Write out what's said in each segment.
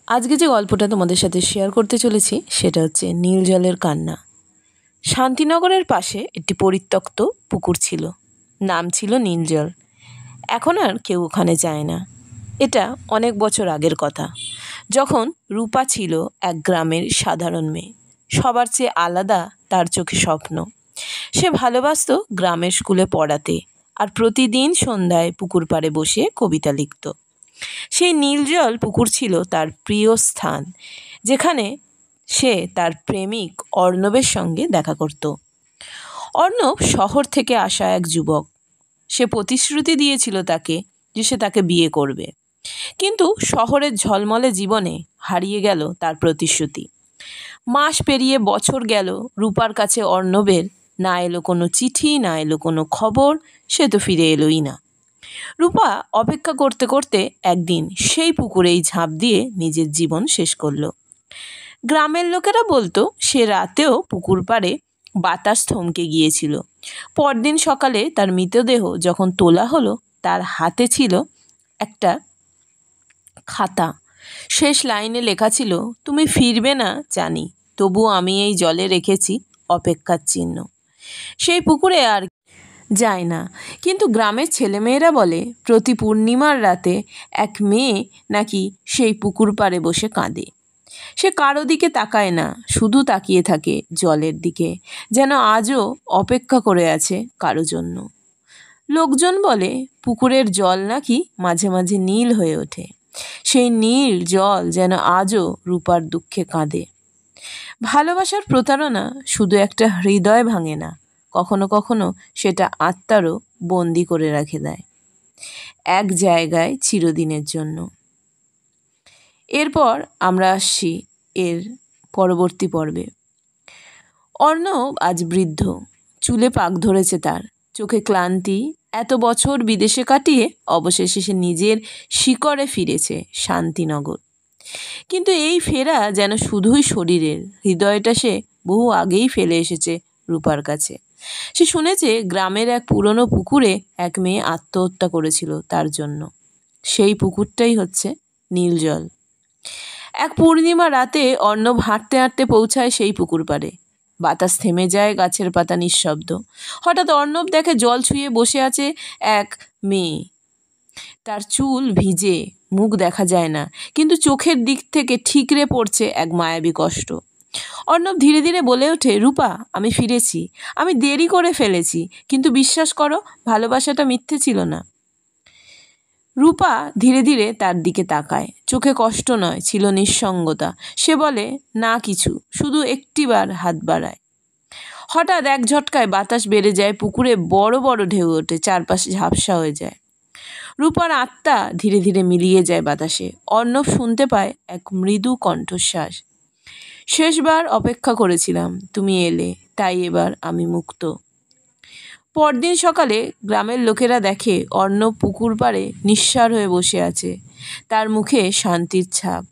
আজকে যে গল্পটা তোমাদের সাথে শেয়ার করতে চলেছি সেটা হচ্ছে নীল জলের কান্না। শান্তিনগরের পাশে একটি পরিত্যক্ত পুকুর ছিল, নাম ছিল নীলজল। এখন আর কেউ ওখানে যায় না। এটা অনেক বছর আগের কথা, যখন রূপা ছিল এক গ্রামের সাধারণ মেয়ে। সবার চেয়ে আলাদা তার চোখে স্বপ্ন। সে ভালোবাসত গ্রামের স্কুলে পড়াতে, আর প্রতিদিন সন্ধ্যায় পুকুর পাড়ে বসে কবিতা লিখত। সেই নীলজল পুকুর ছিল তার প্রিয় স্থান, যেখানে সে তার প্রেমিক অর্ণবের সঙ্গে দেখা করত। অর্ণব শহর থেকে আসা এক যুবক। সে প্রতিশ্রুতি দিয়েছিল তাকে যে সে তাকে বিয়ে করবে, কিন্তু শহরের ঝলমলে জীবনে হারিয়ে গেল তার প্রতিশ্রুতি। মাস পেরিয়ে বছর গেল, রূপার কাছে অর্ণবের না এলো কোনো চিঠি, না এলো কোনো খবর। সে তো ফিরে এলোই না। রূপা অপেক্ষা করতে করতে একদিন সেই পুকুরেই ঝাঁপ দিয়ে নিজের জীবন শেষ করলো। গ্রামের লোকেরা বলতো সে রাতেও পুকুর পাড়ে বাতাস থমকে গিয়েছিল। পরদিন সকালে তার মৃতদেহ যখন তোলা হলো, তার হাতে ছিল একটা খাতা। শেষ লাইনে লেখা ছিল, তুমি ফিরবে না জানি, তবু আমি এই জলে রেখেছি অপেক্ষার চিহ্ন। সেই পুকুরে আর যায় না, কিন্তু গ্রামের ছেলেমেয়েরা বলে প্রতি পূর্ণিমার রাতে এক মেয়ে নাকি সেই পুকুর পাড়ে বসে কাঁদে। সে কারো দিকে তাকায় না, শুধু তাকিয়ে থাকে জলের দিকে, যেন আজও অপেক্ষা করে আছে কারো জন্য। লোকজন বলে পুকুরের জল নাকি মাঝে মাঝে নীল হয়ে ওঠে। সেই নীল জল যেন আজও রূপার দুঃখে কাঁদে। ভালোবাসার প্রতারণা শুধু একটা হৃদয় ভাঙে না, কখনো কখনো সেটা আত্মারও বন্দি করে রেখে দেয় এক জায়গায় চিরদিনের জন্য। এরপর আমরা আসছি এর পরবর্তী পর্বে। অর্ণব আজ বৃদ্ধ, চুলে পাক ধরেছে তার, চোখে ক্লান্তি। এত বছর বিদেশে কাটিয়ে অবশেষে সে নিজের শিকড়ে ফিরেছে, শান্তিনগর। কিন্তু এই ফেরা যেন শুধুই শরীরের, হৃদয়টা সে বহু আগেই ফেলে এসেছে রূপার কাছে। সে শুনেছে গ্রামের এক পুরনো পুকুরে এক মেয়ে আত্মহত্যা করেছিল তার জন্য। সেই পুকুরটাই হচ্ছে নীলজল। এক পূর্ণিমা রাতে অর্ণব হাঁটতে হাঁটতে পৌঁছায় সেই পুকুর পাড়ে। বাতাস থেমে যায়, গাছের পাতা নিঃশব্দ। হঠাৎ অর্ণব দেখে জল ছুঁয়ে বসে আছে এক মেয়ে। তার চুল ভিজে, মুখ দেখা যায় না, কিন্তু চোখের দিক থেকে ঠিকরে পড়ছে এক মায়াবী কষ্ট। অর্ণব ধীরে ধীরে বলে ওঠে, রূপা, আমি ফিরেছি। আমি দেরি করে ফেলেছি, কিন্তু বিশ্বাস করো, ভালোবাসাটা মিথ্যে ছিল না। রূপা ধীরে ধীরে তার দিকে তাকায়। চোখে কষ্ট নয়, ছিল নিঃসঙ্গতা। সে বলে, না কিছু, শুধু একটিবার হাত বাড়ায়। হঠাৎ এক ঝটকায় বাতাস বেড়ে যায়, পুকুরে বড় বড় ঢেউ ওঠে, চারপাশে ঝাপসা হয়ে যায়। রূপার আত্মা ধীরে ধীরে মিলিয়ে যায় বাতাসে। অর্ণব শুনতে পায় এক মৃদু কণ্ঠশ্বাস, শেষবার অপেক্ষা করেছিলাম, তুমি এলে, তাই এবার আমি মুক্ত। পরদিন সকালে গ্রামের লোকেরা দেখে অর্ণব পুকুর পাড়ে নিঃসাড় হয়ে বসে আছে। তার মুখে শান্তির ছাপ,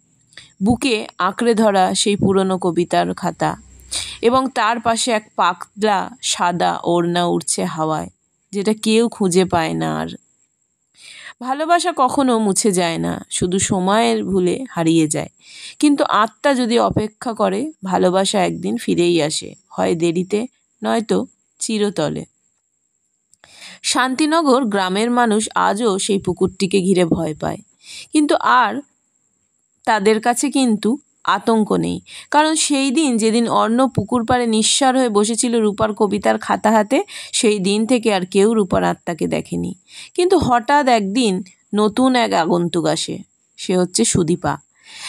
বুকে আঁকড়ে ধরা সেই পুরনো কবিতার খাতা, এবং তার পাশে এক পাতলা সাদা ওড়না উড়ছে হাওয়ায়, যেটা কেউ খুঁজে পায় না আর। ভালোবাসা কখনো মুছে যায় না, শুধু সময়ের ভুলে হারিয়ে যায়। কিন্তু আত্মা যদি অপেক্ষা করে, ভালোবাসা একদিন ফিরেই আসে, হয় দেরিতে, নয়তো চিরতরে। শান্তিনগর গ্রামের মানুষ আজও সেই পুকুরটিকে ঘিরে ভয় পায়, কিন্তু আর তাদের কাছে কিন্তু আতঙ্ক নেই। কারণ সেই দিন, যেদিন অর্ণব পুকুর পাড়ে নিঃসাড় হয়ে বসেছিল রূপার কবিতার খাতা হাতে, সেই দিন থেকে আর কেউ রূপার আত্মাকে দেখেনি। কিন্তু হঠাৎ একদিন নতুন এক আগন্তুক আসে। সে হচ্ছে সুদীপা,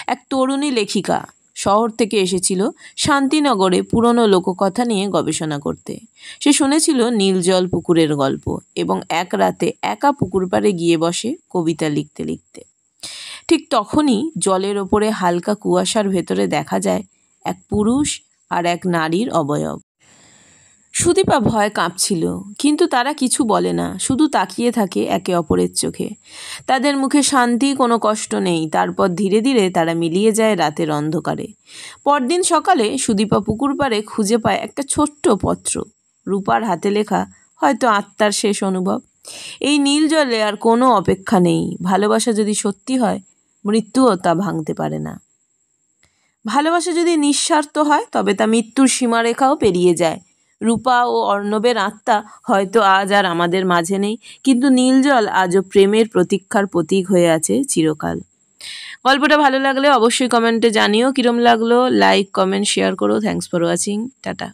এক তরুণী লেখিকা। শহর থেকে এসেছিল শান্তিনগরে পুরনো লোককথা নিয়ে গবেষণা করতে। সে শুনেছিল নীলজল পুকুরের গল্প, এবং এক রাতে একা পুকুর পাড়ে গিয়ে বসে কবিতা লিখতে লিখতে। ঠিক তখনই জলের ওপরে হালকা কুয়াশার ভেতরে দেখা যায় এক পুরুষ আর এক নারীর অবয়ব। সুদীপা ভয় কাঁপছিল, কিন্তু তারা কিছু বলে না, শুধু তাকিয়ে থাকে একে অপরের চোখে। তাদের মুখে শান্তি, কোনো কষ্ট নেই। তারপর ধীরে ধীরে তারা মিলিয়ে যায় রাতের অন্ধকারে। পরদিন সকালে সুদীপা পুকুর পাড়ে খুঁজে পায় একটা ছোট্ট পত্র, রূপার হাতে লেখা, হয়তো আত্মার শেষ অনুভব। এই নীল জলে আর কোনো অপেক্ষা নেই। ভালোবাসা যদি সত্যি হয়, মৃত্যুও তা ভাঙতে পারে না। ভালোবাসা যদি নিঃস্বার্থ হয় তবে তা মৃত্যুর সীমারেখাও পেরিয়ে যায়। রূপা ও অর্ণবের আত্মা হয়তো আজ আর আমাদের মাঝে নেই, কিন্তু নীলজল আজও প্রেমের প্রতীক্ষার প্রতীক হয়ে আছে চিরকাল। গল্পটা ভালো লাগলে অবশ্যই কমেন্টে জানিও কিরম লাগলো। লাইক, কমেন্ট, শেয়ার করো। Thanks for watching. টাটা।